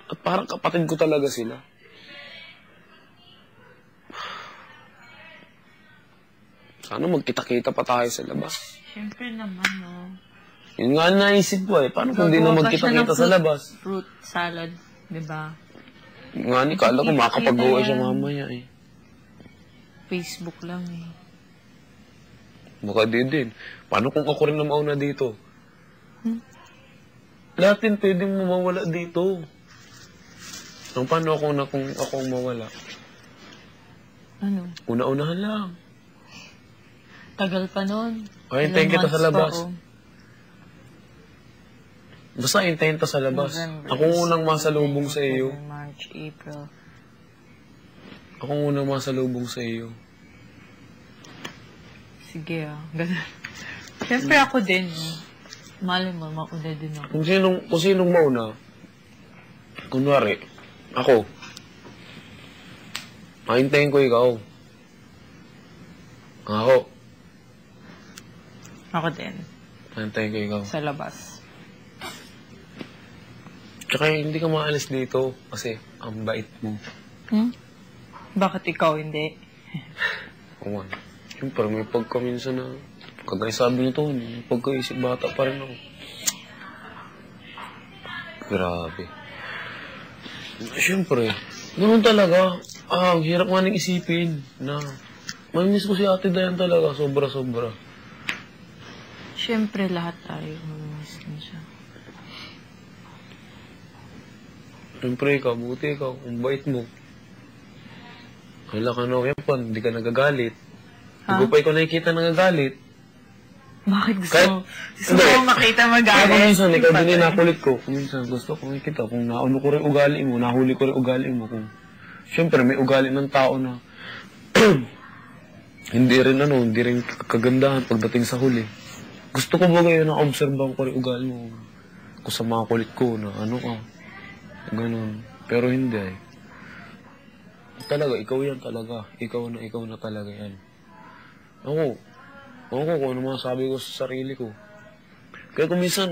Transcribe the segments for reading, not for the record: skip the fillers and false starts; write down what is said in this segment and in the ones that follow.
At parang kapatid ko talaga sila. Sana magkita-kita pa tayo sa labas. Siyempre naman, no. Yun nga naisip ko eh. Paano kung di na magkita-kita sa labas? Fruit salad, di ba? Nga ni, kala ko makapag-uwi siya mamaya eh. Facebook lang eh. Baka din. Paano kung ako rin na mauna dito? Lahat din pwedeng mawala dito. Nung paano kung ako ang mawala? Ano? Una-unahan lang. Tagal pa nun. Ay, hintayin kita sa labas. Basta hintayin kita sa labas. November, Ako unang masalubong sa iyo. March, April. Ako unang masalubong sa iyo. Sige ganun. Siyempre ako din. Malay mo, mauna din ako. Kung sinong mauna, kunwari, ako, mahintayin ko ikaw. Ako. Ako din. Mahintayin ko ikaw. Sa labas. Tsaka hindi ka maalis dito kasi ang bait mo. Bakit ikaw hindi? Oo nga. Siyempre, may pagkaminsan na, kagaya sabi nito, pagkaisip bata pa rin ako. Grabe. Siyempre, ganoon talaga. Ang hirap nga nang isipin na mamimiss ko si Ate Dayan talaga, sobra-sobra. Siyempre, lahat tayo mamimiss din siya. Siyempre, ikaw, buti ikaw, ang bait mo. Wala ka na weapon, hindi ka nagagalit. Hindi ko pa ikaw nakikita nagagalit. Bakit gusto mo makita magalit? Kaya minsan, ikaw din nakulit ko. Minsan, gusto ko makikita kung naano ko rin ugali mo, nahuli ko rin ugali mo. Siyempre, may ugali ng tao na hindi rin kagandahan pagdating sa huli. Gusto ko ba ngayon na obserbahan ko rin ugali mo kung sa mga kulit ko na ano ka. Ganun. Pero hindi eh. Talaga, ikaw yan talaga. Ikaw na talaga yan. Ako kung ano masabi ko sa sarili ko. Kaya kung minsan,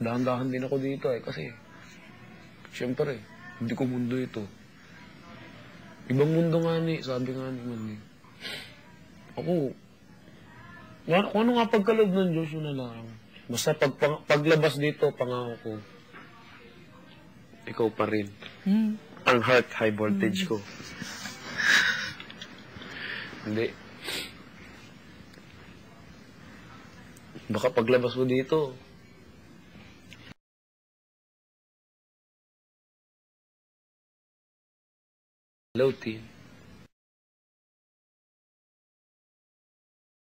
dahan-dahan din ako dito eh. Kasi, siyempre, hindi ko mundo ito. Ibang mundo nga ni, sabi nga ni Manny. Ako, kung ano nga pagkaloob ng Diyos, yun na lang. Basta paglabas dito, pangako ko, ikaw pa rin. Ang heart, high voltage ko. Hindi. Baka paglabas mo dito, hello, team.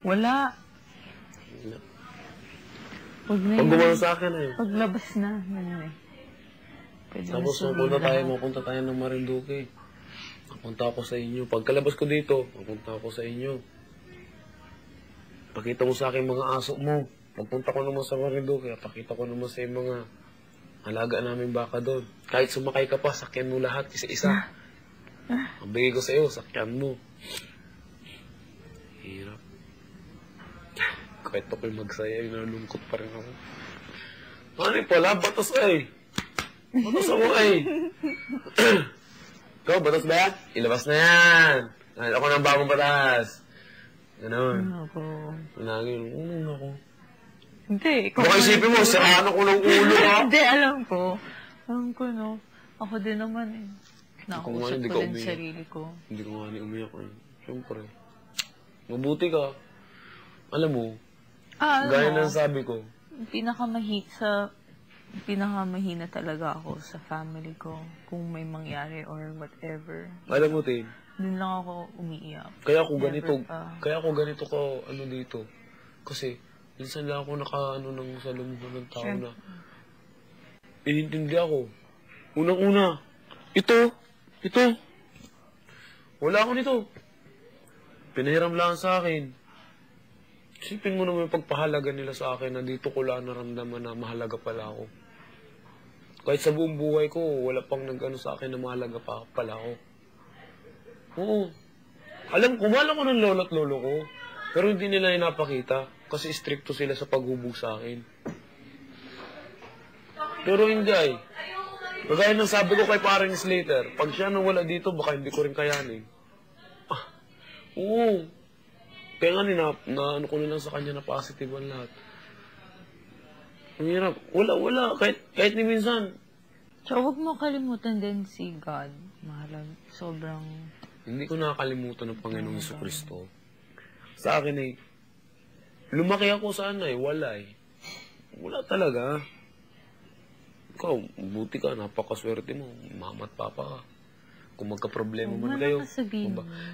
Wala. Pag gumano sa akin eh. Paglabas na. Tapos mapunta tayo ng Marinduque. Mapunta ako sa inyo. Pagkalabas ko dito, mapunta ako sa inyo. Pakita mo sa akin mga aso mo. Pagpunta ko naman sa Marinduque, pakita ko naman sa mga alaga namin baka doon. Kahit sumakay ka pa, sakyan mo lahat, isa-isa. Ang bigay ko sa iyo, sakyan mo. Hirap. Kahit ako'y magsaya, nalungkot pa rin ako. Ano pala, batas ay. Batas ako ay. Ikaw, batas ba yan? Ilabas na yan. Ako ng bagong batas. Ganon. Ako. Naging, ako. Hindi. Baka isipin mo, siraan ako ng ulo ha. Hindi, alam ko. Alam ko, no. Ako din naman eh. Nakausap ko din sarili ko. Hindi ko nga umiyak eh. Siyempre. Mabuti ka. Alam mo, gaya ng sabi ko. Pinakamahina talaga ako sa family ko. Kung may mangyari or whatever. Alam mo, Tin. Doon lang ako umiiyak. Kaya ako ganito ko, dito. Kasi, minsan lang ako ng salumuhan ng tao na inintindi ako. Unang-una, ito. Wala ako nito. Pinahiram lang sa akin. Isipin mo naman yung pagpahalaga nila sa akin na dito ko lang naramdaman na mahalaga pala ako. Kahit sa buong buhay ko, wala pang nag-ano sa akin na mahalaga pa pala ako. Oo. Mahal ako ng lolo at lolo ko. Pero hindi nila inapakita kasi stricto sila sa paghubog sa akin. Pero hindi ay. Kagaya ng sabi ko kay paring Slater, pag siya nawala dito, baka hindi ko rin kayanin. Oo. Kaya nga na ano ko na lang sa kanya na positive ang lahat. Ang hirap. Wala. Kahit ni minsan. So, huwag mo kalimutan din si God. Mahalag. Sobrang... Hindi ko nakakalimutan ng Panginoong Jesucristo. Sa akin eh, lumaki ako sana eh. Wala eh. Wala talaga. Ikaw, buti ka. Napakaswerte mo. Mama at papa ka. Kung magka-problema man kayo.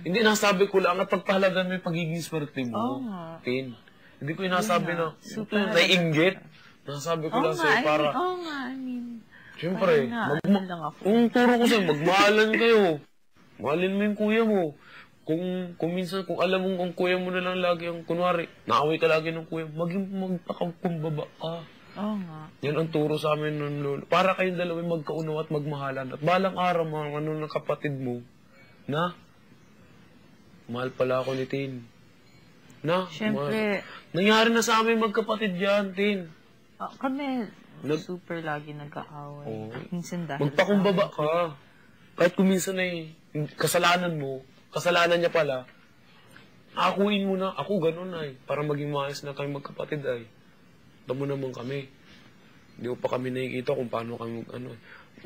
Hindi, nasabi ko lang at pagpahalagan mo yung pagiging swerte mo. Tin. Hindi ko inasabi na, naiinggit. Nasabi ko lang sa'yo para... I mean... Siyempre, kung turo ko sa'yo, magmahalan kayo. Mahalin mo yung kuya mo. Kung minsan, kung alam mong ang kuya mo na lang lagi ang, kunwari, naaway ka lagi ng kuya, maging magpakakumbaba ka. Oo nga. Yan ang turo sa amin ng lolo. Para kayong dalawa magkaunaw at magmahalan. At balang araw, mga ano ng kapatid mo, na, mahal pala ako ni Tin. Na, siyempre. Nangyari na sa amin magkapatid yan, Tin. Kami, super lagi nag-aaway. Oh. Minsan dahil magpakumbaba ka. Kahit kung minsan ay kasalanan mo, kasalanan niya pala, akuin mo na, ako ganun ay, para maging maayos na kami magkapatid ay. Tamo naman kami. Hindi ko pa kami nakikita kung paano kami ano.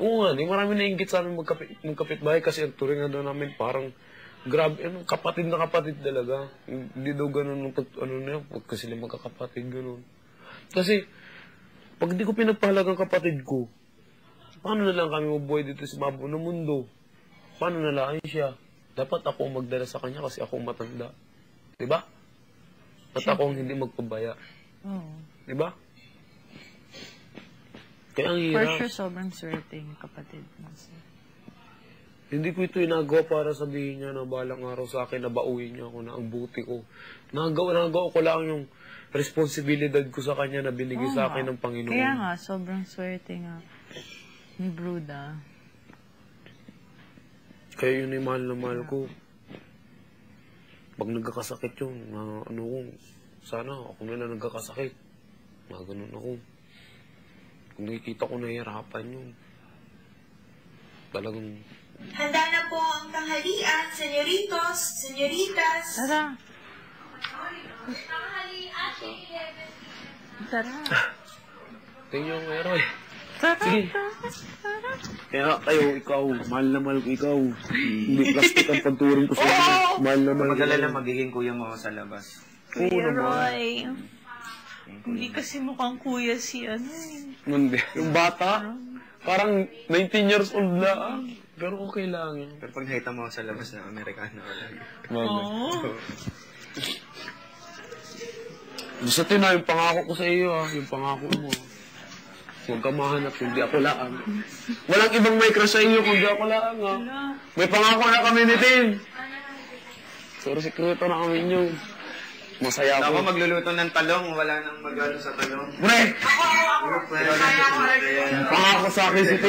Oo nga, di marami nainggit sa amin magkapitbahay kasi ang turing na daw namin parang grabe, kapatid na kapatid talaga. Hindi daw ganun, ano na, pagka sila magkakapatid, ganun. Kasi, pag di ko pinagpahalagang kapatid ko, paano na lang kami mabuhay dito sa mabuo ng mundo? Paano na lang siya? Dapat ako ang magdala sa kanya kasi ako matanda. Diba? At ako ang hindi magpabaya. Diba? Kaya ang hirap. For sure, sobrang swerte yung kapatid mo. Hindi ko ito inagawa para sabihin niya na balang araw sa akin na bauhin niya ako na ang buti ko. Nagawa ko lang yung responsibilidad ko sa kanya na binigay sa akin ng Panginoon. Kaya nga, sobrang swerte nga ni Bruda. Kaya yun ay mahal na mahal ko. Pag nagkakasakit yun, ano ko, sana ako na lang nagkakasakit. Ganun ako. Kung nakikita ko nahihirapan yun, talagang... Handa na po ang tanghalian, senyoritos, senyoritas. Tara! Tara! Tingnan yung hero eh. Tara! Sige. Kaya kayo, ikaw, mahal na mahal ko ikaw. Hindi plastic ang pagturing ko sa inyo. Mahal na mahal ko. Magdala na magiging kuya mo sa labas. Kuya Roy. Hindi kasi mukhang kuya si ano eh. Hindi. Yung bata, parang 19 years old na. Pero okay lang yun. Pero pag nakita mo sa labas na Amerikano ka lang. Gusto na yung pangako ko sa iyo yung pangako mo. Huwag ka mahanap, hindi ako laan. Walang ibang may crush sa iyo, kundi ako laan May pangako na kami ni Tin. Pero sikreto na kami nyo. Masaya Ako ako. magluluto ng talong, wala nang magalo sa talong. Pre! Pangako Pangako sa akin si Tin.